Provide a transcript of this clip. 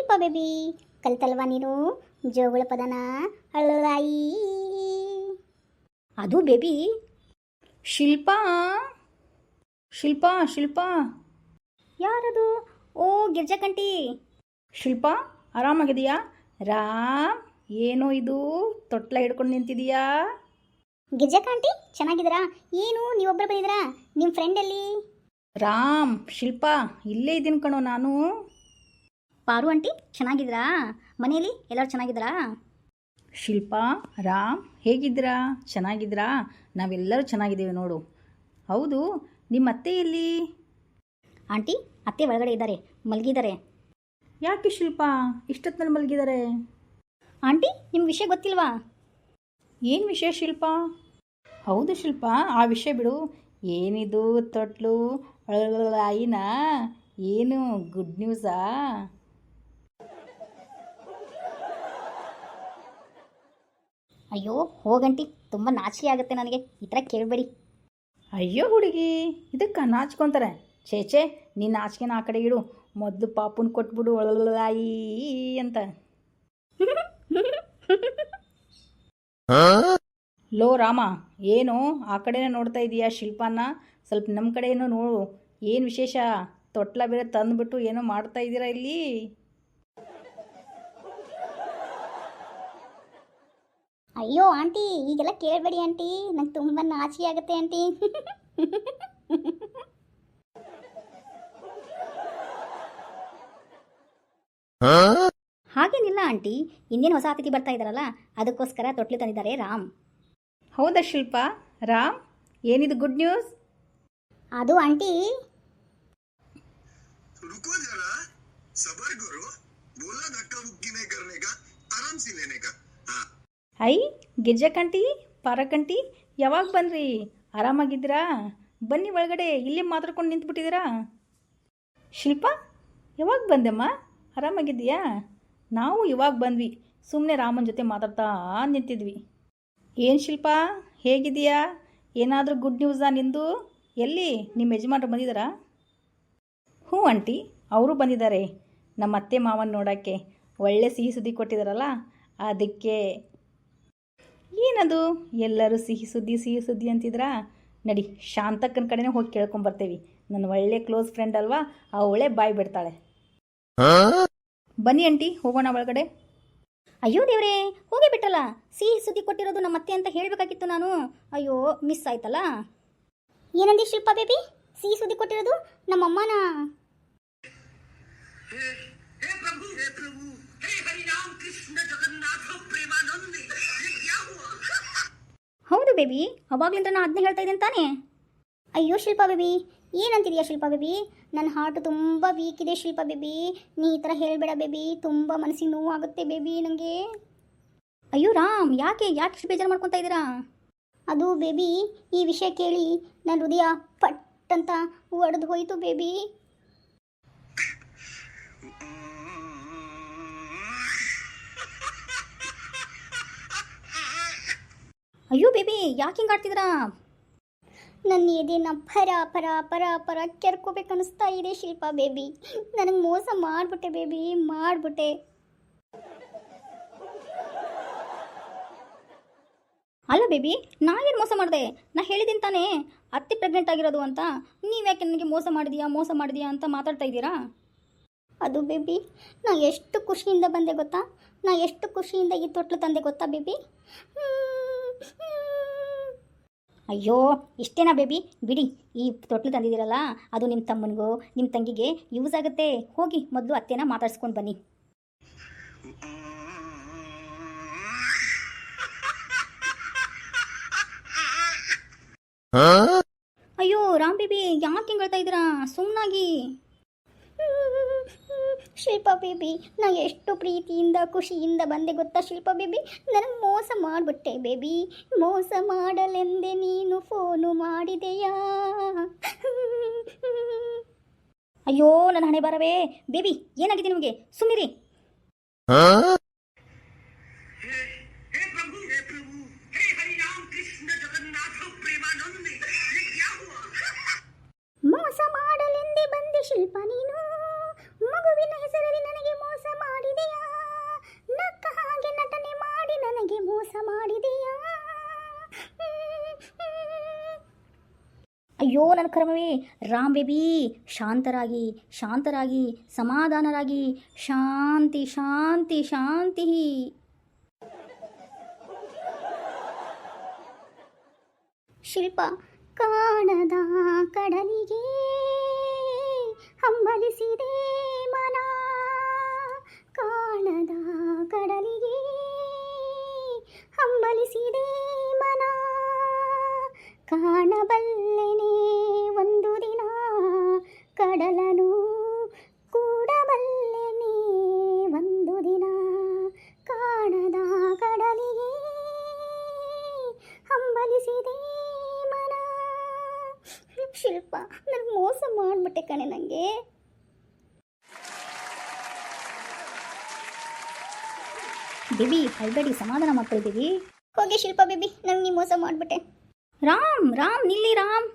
ಶಿಲ್ಪ baby, ಕಲ್ತಲ್ವಾ ನೀನು ಜೋಗುಳ ಪದನ? ಅಳ್ಳಾಯಿ ಅದು ಬೇಬಿ. ಶಿಲ್ಪಾ ಶಿಲ್ಪಾ ಶಿಲ್ಪಾ. ಯಾರದು? ಓ ಗಿರ್ಜಕಂಟಿ. ಶಿಲ್ಪಾ ಆರಾಮಾಗಿದೆಯಾ? ರಾಮ್, ಏನೋ ಇದು ತೊಟ್ಲ ಹಿಡ್ಕೊಂಡು ನಿಂತಿದೀಯಾ? ಗಿರ್ಜಕಾಂಟಿ ಚೆನ್ನಾಗಿದ್ದೀರಾ? ಏನು ನೀವೊಬ್ಬರು ಬಂದಿದ್ದೀರಾ? ನಿಮ್ಮ ಫ್ರೆಂಡ್ ಎಲ್ಲಿ? ರಾಮ್, ಶಿಲ್ಪಾ ಇಲ್ಲೇ ಇದ್ದೀನಿ ಕಣೋ ನಾನು. ಪಾರು ಆಂಟಿ ಚೆನ್ನಾಗಿದ್ದೀರಾ? ಮನೆಯಲ್ಲಿ ಎಲ್ಲರೂ ಚೆನ್ನಾಗಿದ್ದೀರಾ? ಶಿಲ್ಪಾ, ರಾಮ್ ಹೇಗಿದ್ದೀರಾ? ಚೆನ್ನಾಗಿದ್ದೀರಾ? ನಾವೆಲ್ಲರೂ ಚೆನ್ನಾಗಿದ್ದೀವಿ ನೋಡು. ಹೌದು, ನಿಮ್ಮ ಅತ್ತೆ ಎಲ್ಲಿ? ಆಂಟಿ ಅತ್ತೆ ಒಳಗಡೆ ಇದ್ದಾರೆ, ಮಲಗಿದ್ದಾರೆ. ಯಾಕೆ ಶಿಲ್ಪಾ ಇಷ್ಟೊತ್ತಿನಲ್ಲಿ ಮಲಗಿದ್ದಾರೆ? ಆಂಟಿ ನಿಮ್ಮ ವಿಷಯ ಗೊತ್ತಿಲ್ವಾ? ಏನು ವಿಷಯ ಶಿಲ್ಪಾ? ಹೌದು ಶಿಲ್ಪಾ, ಆ ವಿಷಯ ಬಿಡು. ಏನಿದು ತೊಟ್ಲು ಆಯಿನಾ? ಏನು ಗುಡ್ ನ್ಯೂಸಾ? ಅಯ್ಯೋ ಹೋಗಂಟಿ, ತುಂಬ ನಾಚಿಕೆ ಆಗುತ್ತೆ ನನಗೆ, ಈ ಥರ ಕೇಳಬೇಡಿ. ಅಯ್ಯೋ ಹುಡುಗಿ, ಇದಕ್ಕೆ ನಾಚ್ಕೊತಾರೆ? ಛೇ, ನೀನು ನಾಚಿಕೆನ ಆ ಕಡೆ ಇಡು. ಮೊದಲು ಪಾಪುನ ಕೊಟ್ಬಿಡು ಒಳಲಾಯಿ ಅಂತ. ಲೋ ರಾಮ, ಏನು ಆ ಕಡೆನೇ ನೋಡ್ತಾ ಇದೀಯಾ ಶಿಲ್ಪಾನ? ಸ್ವಲ್ಪ ನಮ್ಮ ಕಡೆ ಏನೋ ನೋಡು. ಏನು ವಿಶೇಷ? ತೊಟ್ಲ ಬೇರೆ ತಂದುಬಿಟ್ಟು ಏನೋ ಮಾಡ್ತಾ ಇದ್ದೀರಾ ಇಲ್ಲಿ? ಅಯ್ಯೋ ಆಂಟಿ ಈಗೆಲ್ಲ ಕೇಳಬೇಡಿ ಆಂಟಿ, ನಂಗೆ ತುಂಬ ನಾಚಿಕೆ ಆಗುತ್ತೆ ಆಂಟಿ. ಹಾಗೇನಿಲ್ಲ ಆಂಟಿ, ಇನ್ನೇನು ಹೊಸ ಅತಿಥಿ ಬರ್ತಾ ಇದ್ದಾರಲ್ಲ, ಅದಕ್ಕೋಸ್ಕರ ತೊಟ್ಲು ತಂದಿದ್ದಾರೆ ರಾಮ್. ಹೌದಾ ಶಿಲ್ಪಾ? ರಾಮ್, ಏನಿದು ಗುಡ್ ನ್ಯೂಸ್? ಅದು ಆಂಟಿ, रुको जरा, सबर करो, बोला धक्का मुक्की नहीं करने का, आराम से लेने का। हाँ। ಐ ಗಿರ್ಜಕಂಟಿ, ಪಾರಕಂಟಿ, ಯಾವಾಗ ಬನ್ರಿ? ಆರಾಮಾಗಿದ್ದೀರಾ? ಬನ್ನಿ ಒಳಗಡೆ, ಇಲ್ಲೇ ಮಾತಾಡ್ಕೊಂಡು ನಿಂತ್ಬಿಟ್ಟಿದ್ದೀರಾ? ಶಿಲ್ಪಾ ಯಾವಾಗ ಬಂದೆಮ್ಮ? ಆರಾಮಾಗಿದ್ದೀಯಾ? ನಾವು ಇವಾಗ ಬಂದ್ವಿ, ಸುಮ್ಮನೆ ರಾಮನ ಜೊತೆ ಮಾತಾಡ್ತಾ ನಿಂತಿದ್ವಿ. ಏನು ಶಿಲ್ಪಾ ಹೇಗಿದೆಯಾ? ಏನಾದರೂ ಗುಡ್ ನ್ಯೂಸಾ ನಿಂದು? ಎಲ್ಲಿ ನಿಮ್ಮ ಯಜಮಾನ್ರು ಬಂದಿದ್ದಾರಾ? ಹ್ಞೂ ಆಂಟಿ, ಅವರು ಬಂದಿದ್ದಾರೆ ನಮ್ಮ ಅತ್ತೆ ಮಾವನ ನೋಡೋಕ್ಕೆ. ಒಳ್ಳೆ ಸಿಹಿ ಸುದ್ದಿ ಕೊಟ್ಟಿದ್ದಾರಲ್ಲ, ಅದಕ್ಕೆ. ಏನದು ಎಲ್ಲರೂ ಸಿಹಿ ಸುದ್ದಿ ಅಂತಿದ್ರಾ? ನಡಿ, ಶಾಂತಕ್ಕನ ಕಡೆನೇ ಹೋಗಿ ಕೇಳ್ಕೊಂಬರ್ತೇವೆ. ನನ್ನ ಒಳ್ಳೆ ಕ್ಲೋಸ್ ಫ್ರೆಂಡ್ ಅಲ್ವಾ, ಅವಳೇ ಬಾಯಿ ಬಿಡ್ತಾಳೆ. ಬನ್ನಿ ಆಂಟಿ, ಹೋಗೋಣ ಒಳಗಡೆ. ಅಯ್ಯೋ ದೇವ್ರೇ, ಹೋಗಿ ಬಿಟ್ಟಲ್ಲ. ಸಿಹಿ ಸುದ್ದಿ ಕೊಟ್ಟಿರೋದು ನಮ್ಮ ಅತ್ತೆ ಅಂತ ಹೇಳಬೇಕಾಗಿತ್ತು ನಾನು. ಅಯ್ಯೋ ಮಿಸ್ ಆಯ್ತಲ್ಲ. ಏನಂದಿ ಶಿಲ್ಪ ಬೇಬಿ? ಸಿಹಿ ಸುದ್ದಿ ಕೊಟ್ಟಿರೋದು ನಮ್ಮಮ್ಮನ? हे प्रभु, हे हरि राम कृष्ण जगन्नाथ प्रेमानंद, ये क्या हुआ? ಹೌದು ಬೇಬಿ, ಅವಾಗ್ಲಿಂದ ನಾನು ಅದನ್ನೇ ಹೇಳ್ತಾ ಇದ್ದೇನೆ ತಾನೇ. ಅಯ್ಯೋ ಶಿಲ್ಪ ಬೇಬಿ, ಏನಂತಿದೆಯಾ ಶಿಲ್ಪ ಬೇಬಿ? ನನ್ನ ಹಾರ್ಟ್ ತುಂಬ ವೀಕ್ ಇದೆ ಶಿಲ್ಪ ಬೇಬಿ, ನೀ ಈ ಥರ ಹೇಳಬೇಡ ಬೇಬಿ, ತುಂಬ ಮನಸ್ಸಿಗೆ ನೋವು ಆಗುತ್ತೆ ಬೇಬಿ ನನಗೆ. ಅಯ್ಯೋ ರಾಮ್, ಯಾಕೆ ಇಷ್ಟು ಬೇಜಾರು ಮಾಡ್ಕೊತಾ ಇದ್ದೀರಾ? ಅದು ಬೇಬಿ, ಈ ವಿಷಯ ಕೇಳಿ ನನ್ನ ಹೃದಯ ಪಟ್ ಅಂತ ಒಡೆದು ಹೋಯಿತು ಬೇಬಿ. ಅಯ್ಯೋ ಬೇಬಿ, ಯಾಕೆ ಹಿಂಗೆ ಆಡ್ತಿದ್ರಾ? ನನ್ನ ಎದೆನ ಪರ ಪರ ಪರ ಪರ ಕೆರ್ಕೋಬೇಕನ್ನಿಸ್ತಾ ಇದೆ ಶಿಲ್ಪ ಬೇಬಿ. ನನಗೆ ಮೋಸ ಮಾಡಿಬಿಟ್ಟೆ ಬೇಬಿ, ಮಾಡಿಬಿಟ್ಟೆ. ಅಲ್ಲ ಬೇಬಿ, ನಾವೇನು ಮೋಸ ಮಾಡಿದೆ? ನಾ ಹೇಳಿದ್ದೀನಿ ತಾನೇ ಅತ್ತೆ ಪ್ರೆಗ್ನೆಂಟ್ ಆಗಿರೋದು ಅಂತ. ನೀವ್ಯಾಕೆ ನನಗೆ ಮೋಸ ಮಾಡಿದೀಯಾ ಅಂತ ಮಾತಾಡ್ತಾ ಇದ್ದೀರಾ? ಅದು ಬೇಬಿ, ನಾ ಎಷ್ಟು ಖುಷಿಯಿಂದ ಬಂದೆ ಗೊತ್ತಾ? ನಾ ಎಷ್ಟು ಖುಷಿಯಿಂದ ಈ ತೊಟ್ಲು ತಂದೆ ಗೊತ್ತಾ ಬೇಬಿ? ಅಯ್ಯೋ ಇಷ್ಟೇನಾ ಬೇಬಿ? ಬಿಡಿ, ಈ ತೊಟ್ಲು ತಂದಿದ್ದೀರಲ್ಲ, ಅದು ನಿಮ್ಮ ತಮ್ಮನಿಗೂ ನಿಮ್ಮ ತಂಗಿಗೆ ಯೂಸ್ ಆಗುತ್ತೆ. ಹೋಗಿ ಮೊದಲು ಅತ್ತೆನ ಮಾತಾಡ್ಸ್ಕೊಂಡು ಬನ್ನಿ. ಅಯ್ಯೋ ರಾಮ್ ಬೇಬಿ, ಯಾಕೆ ಹಿಂಗೆ ಹೇಳ್ತಾ ಇದ್ದೀರಾ? ಸುಮ್ಮನಾಗಿ. ಶಿಲ್ಪ ಬೇಬಿ, ನಾ ಎಷ್ಟು ಪ್ರೀತಿಯಿಂದ ಖುಷಿಯಿಂದ ಬಂದೆ ಗೊತ್ತಾ ಶಿಲ್ಪ ಬೇಬಿ? ನನಗೆ ಮೋಸ ಮಾಡಿಬಿಟ್ಟೆ ಬೇಬಿ. ಮೋಸ ಮಾಡಲೆಂದೆ ನೀನು ಫೋನು ಮಾಡಿದೆಯಾ? ಅಯ್ಯೋ ನನ್ನ ಹಣೆ ಬರವೇ. ಬೇಬಿ ಏನಾಗಿದೆ ನಿಮಗೆ? ಸುಮ್ಮನಿರಿ. हे प्रभु, हे हरि राम कृष्ण जगन्नाथ प्रेमानंद, ये क्या हुआ? ಮೋಸ ಮಾಡಲೆಂದೇ ಬಂದೆ ಶಿಲ್ಪ ನೀನು, ಮಗುವಿನ ಹೆಸರಲ್ಲಿ ನನಗೆ ಮೋಸ ಮಾಡಿ ಅಯ್ಯೋ ನನ್ನ ಕರ್ಮವೇ, ರಾಮ್ ಬೇಬಿ ಶಾಂತರಾಗಿ ಶಾಂತರಾಗಿ ಸಮಾಧಾನರಾಗಿ, ಶಾಂತಿ ಶಾಂತಿ ಶಾಂತಿ. ಶಿಲ್ಪ ಕಾಣದ ಕಡಲಿಗೆ ಹಂಬಲಿಸಿದೆ ಮನ, ಕಾಣದ ಕಡಲಿಗೆ ಹಂಬಲಿಸಿದೆ ಮನ, ಕಾಣಬಲ್ಲೆನೆ ಒಂದು ದಿನ ಕಡಲನು, ಕೂಡಬಲ್ಲೆನೆ ಒಂದು ದಿನ ಕಾಣದ ಕಡಲಿಗೆ ಹಂಬಲಿಸಿದೆ ಮನ. ಶಿಲ್ಪ, ನನಗೆ ಮೋಸ ಮಾಡಿಬಿಟ್ಟೆ ಕಣೆ ನನಗೆ. ಬೇಬಿ ಅಳ್ಬೇಡಿ, ಸಮಾಧಾನ ಮಾಡ್ಕೊಳ್ತೀವಿ. ಹೋಗಿ ಶಿಲ್ಪ ಬೇಬಿ, ನಂಗೆ ನೀ ಮೋಸ ಮಾಡಿಬಿಟ್ಟೆ. ರಾಮ್ ರಾಮ್ ನಿಲ್ಲಿ ರಾಮ್.